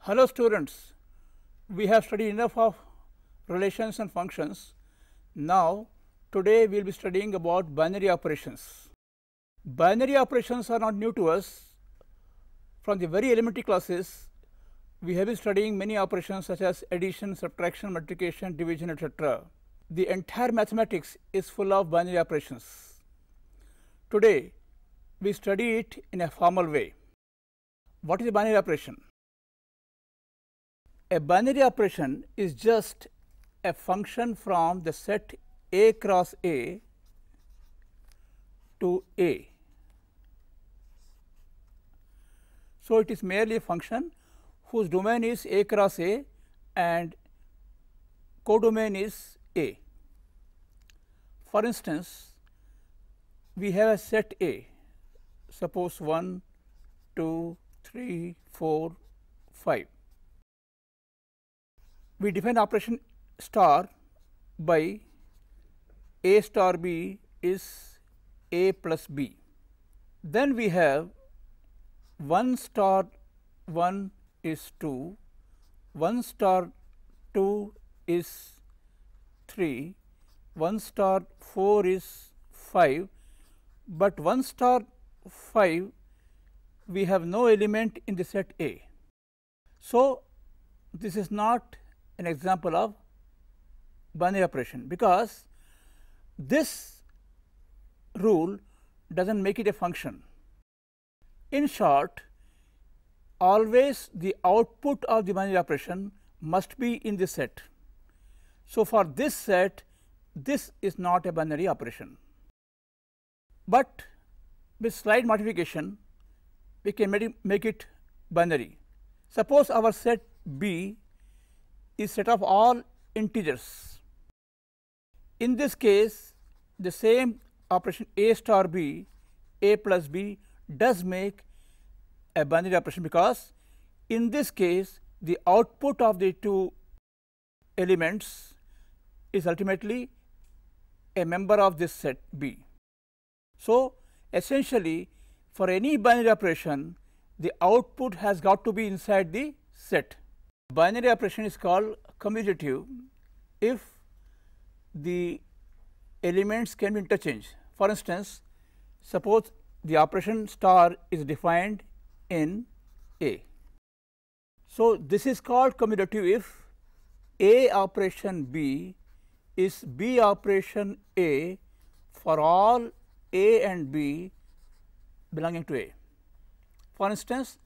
Hello students, we have studied enough of relations and functions. Now today we will be studying about binary operations. Binary operations are not new to us. From the very elementary classes we have been studying many operations such as addition, subtraction, multiplication, division, etc. The entire mathematics is full of binary operations. Today we study it in a formal way. What is a binary operation? A binary operation is just a function from the set A cross A to A. So, it is merely a function whose domain is A cross A and codomain is A. For instance, we have a set A, suppose 1, 2, 3, 4, 5. We define operation star by A star B is A plus B. Then we have 1 star 1 is 2, 1 star 2 is 3, 1 star 4 is 5, but 1 star 5 we have no element in the set A. So, this is not an example of binary operation because this rule does not make it a function. In short, always the output of the binary operation must be in the set. So, for this set this is not a binary operation, but with slight modification we can make it binary. Suppose our set B is set of all integers. In this case the same operation A star B, A plus B does make a binary operation because in this case the output of the two elements is ultimately a member of this set B. So, essentially for any binary operation the output has got to be inside the set. Binary operation is called commutative if the elements can be interchanged. For instance, suppose the operation star is defined in A. So, this is called commutative if A operation B is B operation A for all A and B belonging to A. For instance,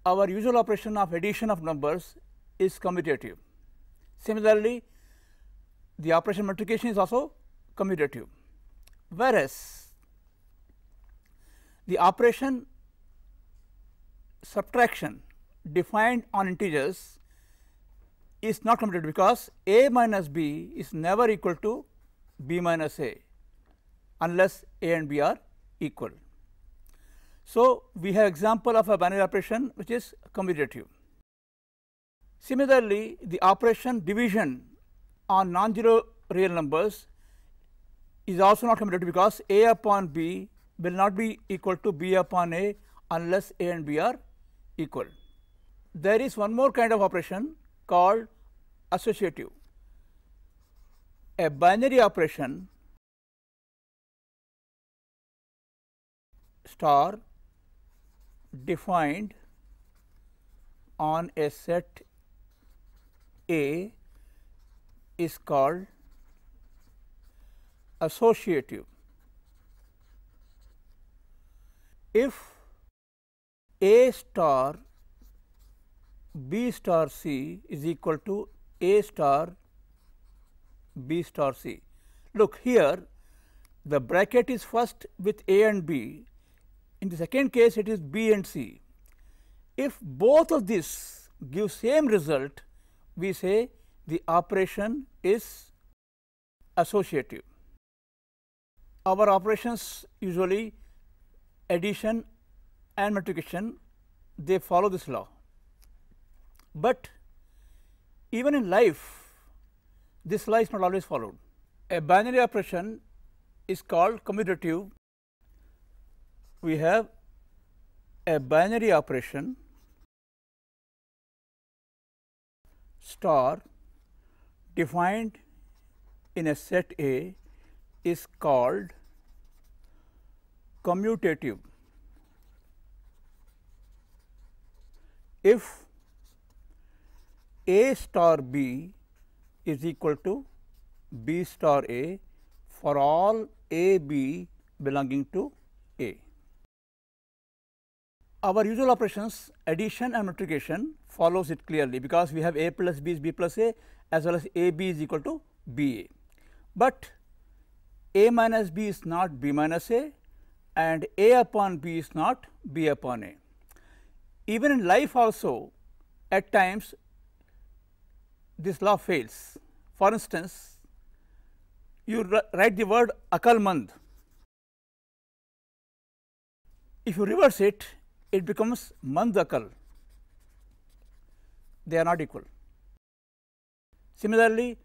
our usual operation of addition of numbers is commutative. Similarly, the operation multiplication is also commutative, whereas the operation subtraction defined on integers is not commutative because A minus B is never equal to B minus A unless A and B are equal. So, we have example of a binary operation which is commutative. Similarly, the operation division on non-zero real numbers is also not commutative because A upon B will not be equal to B upon A unless A and B are equal. There is one more kind of operation called associative. A binary operation star defined on a set A is called associative. If A star B star C is equal to A star B star C. Look here, the bracket is first with A and B. In the second case it is B and C. If both of these give same result, we say the operation is associative. Our operations usually addition and multiplication, they follow this law, but even in life this law is not always followed. A binary operation is called commutative. We have a binary operation star defined in a set A is called commutative if A star B is equal to B star A for all A B belonging to A. Our usual operations addition and multiplication follows it clearly, because we have A plus B is B plus A as well as A B is equal to B A. But A minus B is not B minus A and A upon B is not B upon A. Even in life also, at times this law fails. For instance, you write the word Akalmand. If you reverse it, it becomes Mandakal. They are not equal. Similarly,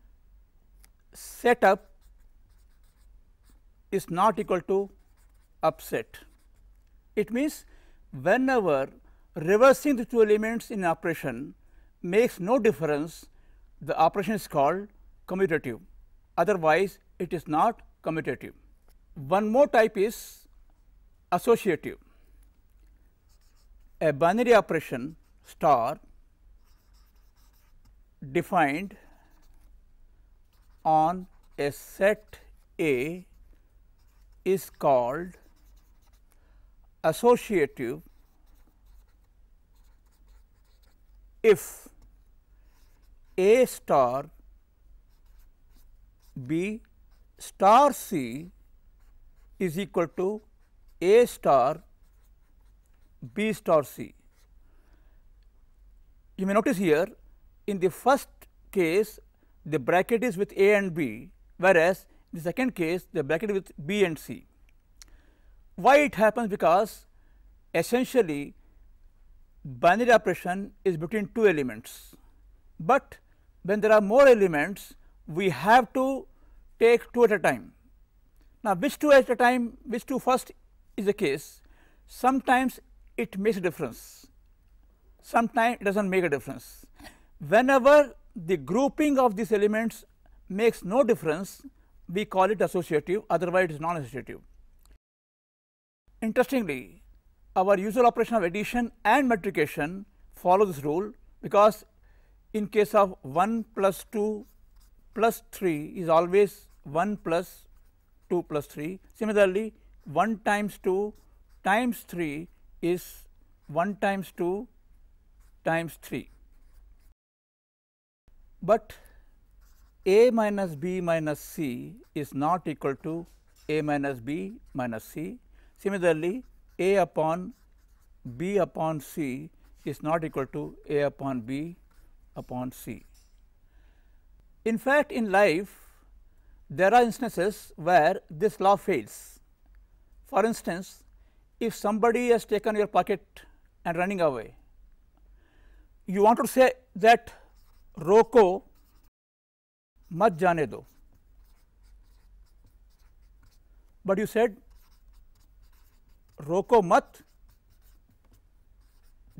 setup is not equal to upset. It means whenever reversing the two elements in operation makes no difference, the operation is called commutative. Otherwise, it is not commutative. One more type is associative. A binary operation star defined on a set A is called associative if A star B star C is equal to A star B star C. You may notice here, in the first case the bracket is with A and B, whereas in the second case the bracket is with B and C. Why it happens? Because essentially binary operation is between two elements, but when there are more elements we have to take two at a time. Now, which two at a time, which two first is the case. Sometimes it makes a difference, sometimes it does not make a difference. Whenever the grouping of these elements makes no difference, we call it associative, otherwise it is non-associative. Interestingly, our usual operation of addition and multiplication follow this rule, because in case of 1 plus 2 plus 3 is always 1 plus 2 plus 3. Similarly, 1 times 2 times 3 is 1 times 2 times 3. But A minus B minus C is not equal to A minus B minus C. Similarly, A upon B upon C is not equal to A upon B upon C. In fact, in life there are instances where this law fails. For instance, if somebody has taken your pocket and running away, you want to say that roko mat jane do, but you said roko mat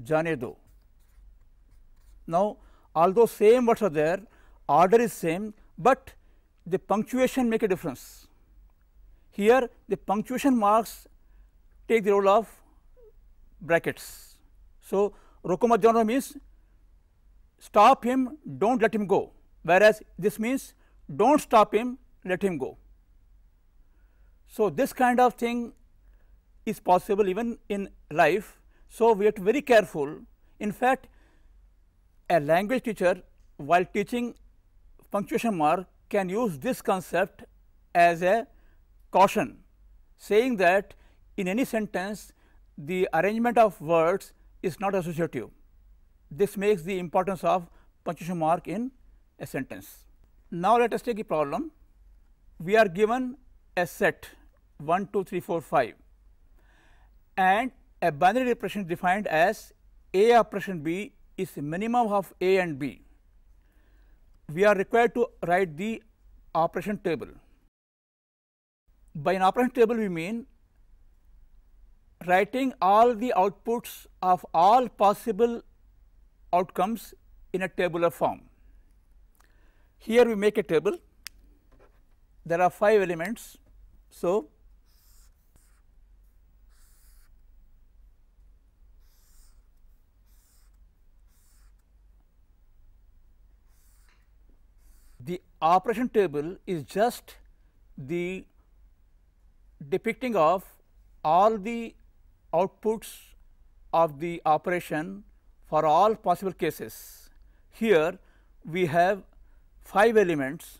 jane do. Now, although same words are there, order is same, but the punctuation make a difference. Here the punctuation marks take the role of brackets. So, roko mat jane do means stop him, do not let him go, whereas this means do not stop him, let him go. So, this kind of thing is possible even in life. So, we have to be very careful. In fact, a language teacher while teaching punctuation mark can use this concept as a caution, saying that in any sentence the arrangement of words is not associative. This makes the importance of punctuation mark in a sentence. Now, let us take a problem. We are given a set 1, 2, 3, 4, 5 and a binary representation defined as A operation B is the minimum of A and B. We are required to write the operation table. By an operation table we mean writing all the outputs of all possible outcomes in a tabular form. Here we make a table. There are 5 elements. So, the operation table is just the depicting of all the outputs of the operation for all possible cases. Here we have 5 elements,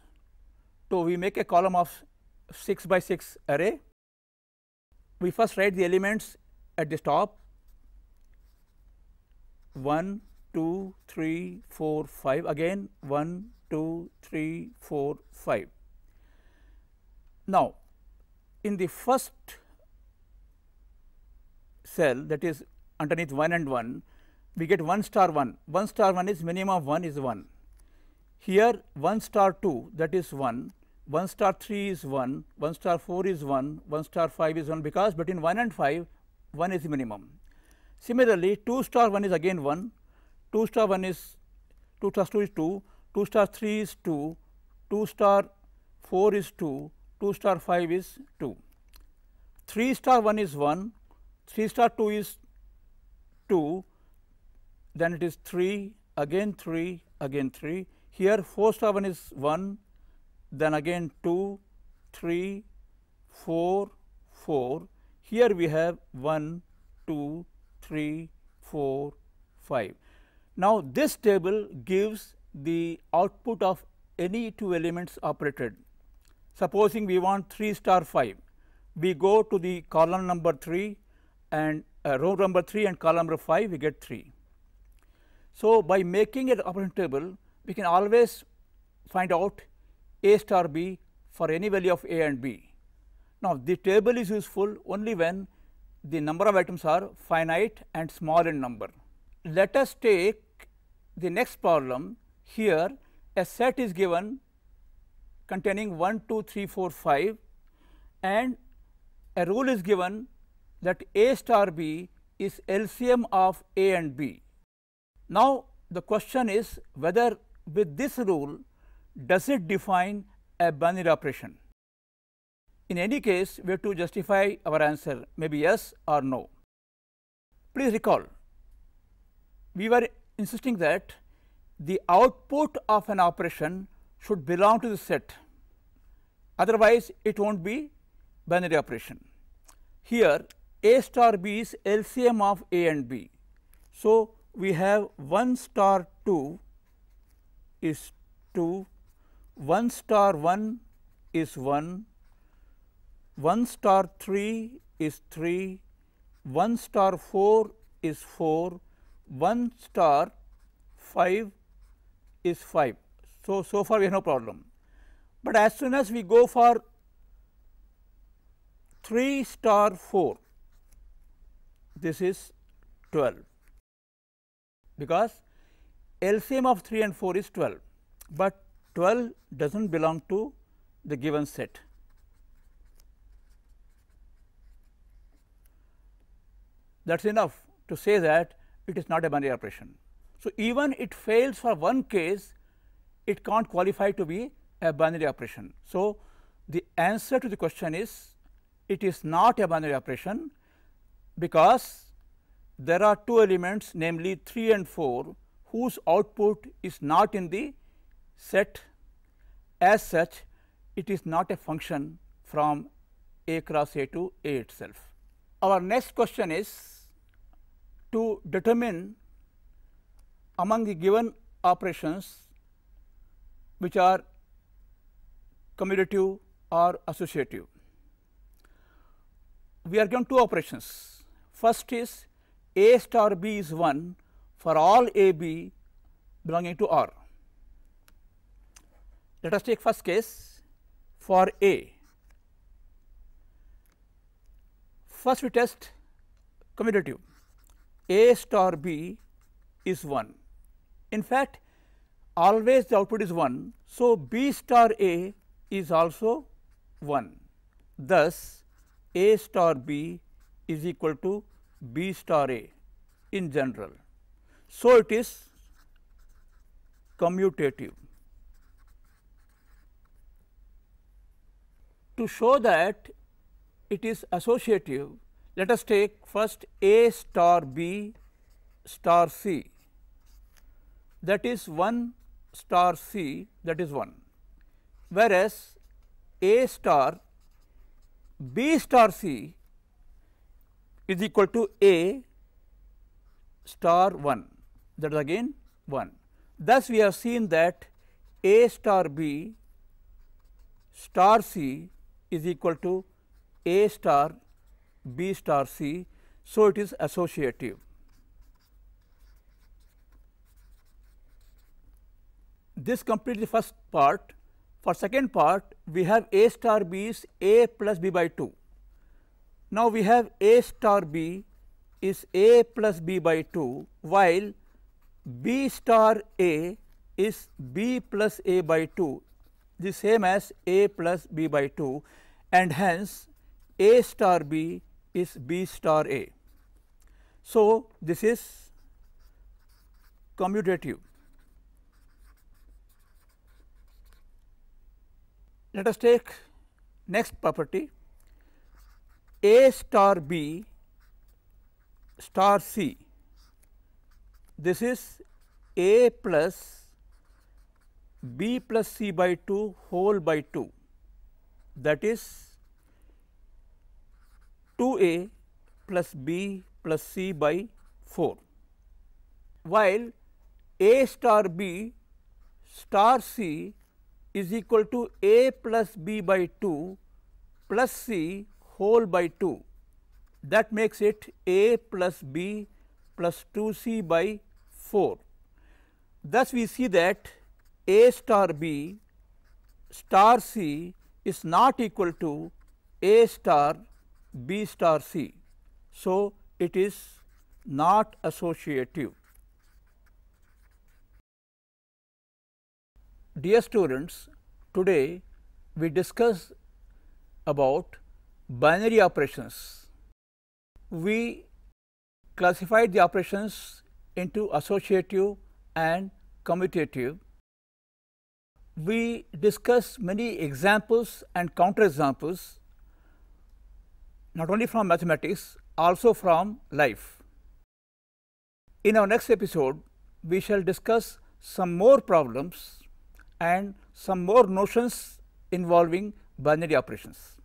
so we make a column of 6 by 6 array. We first write the elements at the top 1, 2, 3, 4, 5, again 1, 2, 3, 4, 5. Now, in the first cell, that is underneath 1 and 1, we get 1 star 1. 1 star 1 is minimum of 1 is 1. Here 1 star 2, that is 1. 1 star 3 is 1. 1 star 4 is 1. 1 star 5 is 1, because between 1 and 5, 1 is the minimum. Similarly, 2 star 1 is again 1. 2 star 1 is 2 star 2 is 2. 2 star 3 is 2. 2 star 4 is 2. 2 star 5 is 2. 3 star 1 is 1. 3 star 2 is 2. Then it is 3, again 3, again 3. Here 4 star 1 is 1. Then again 2, 3, 4, 4. Here we have 1, 2, 3, 4, 5. Now, this table gives the output of any 2 elements operated. Supposing we want 3 star 5, we go to the column number 3 and row number 3 and column number 5, we get 3. So, by making an operation table, we can always find out A star B for any value of A and B. Now, the table is useful only when the number of items are finite and small in number. Let us take the next problem. Here a set is given containing 1, 2, 3, 4, 5, and a rule is given that A star B is LCM of A and B. Now, the question is whether with this rule does it define a binary operation. In any case, we have to justify our answer, maybe yes or no. Please recall, we were insisting that the output of an operation should belong to the set, otherwise it will not be binary operation. Here A star B is LCM of A and B. So, we have 1 star 2 is 2, 1 star 1 is 1, 1 star 3 is 3, 1 star 4 is 4, 1 star 5 is 5. So far we have no problem. But as soon as we go for 3 star 4, this is 12, because LCM of 3 and 4 is 12, but 12 does not belong to the given set. That is enough to say that it is not a binary operation. So, even it fails for one case, it cannot qualify to be a binary operation. So, the answer to the question is it is not a binary operation, because there are 2 elements, namely 3 and 4, whose output is not in the set. As such, it is not a function from A cross A to A itself. Our next question is to determine among the given operations which are commutative or associative. We are given 2 operations. First is A star B is 1 for all A B belonging to R. Let us take first case for A. First we test commutative. A star B is 1. In fact, always the output is 1. So, B star A is also 1. Thus, A star B is equal to B star A in general. So, it is commutative. to show that it is associative, let us take first A star B star C, that is 1 star C, that is 1, whereas A star B star C is equal to A star 1, that is again 1. Thus, we have seen that A star B star C is equal to A star B star C. So, it is associative. This completes the first part. For second part, we have A star B is A plus B by 2. Now, we have A star B is A plus B by 2, while B star A is B plus A by 2, the same as A plus B by 2, and hence A star B is B star A. So, this is commutative. Let us take next property, A star B star C. This is A plus B plus C by 2 whole by 2, that is 2A plus B plus C by 4, while A star B star C is equal to A plus B by 2 plus C whole by 2, that makes it A plus B plus 2C by 4. Thus, we see that A star B star C is not equal to A star B star C. So, it is not associative. Dear students, today we discuss about binary operations. We classified the operations into associative and commutative. We discussed many examples and counterexamples, not only from mathematics, also from life. In our next episode, we shall discuss some more problems and some more notions involving binary operations.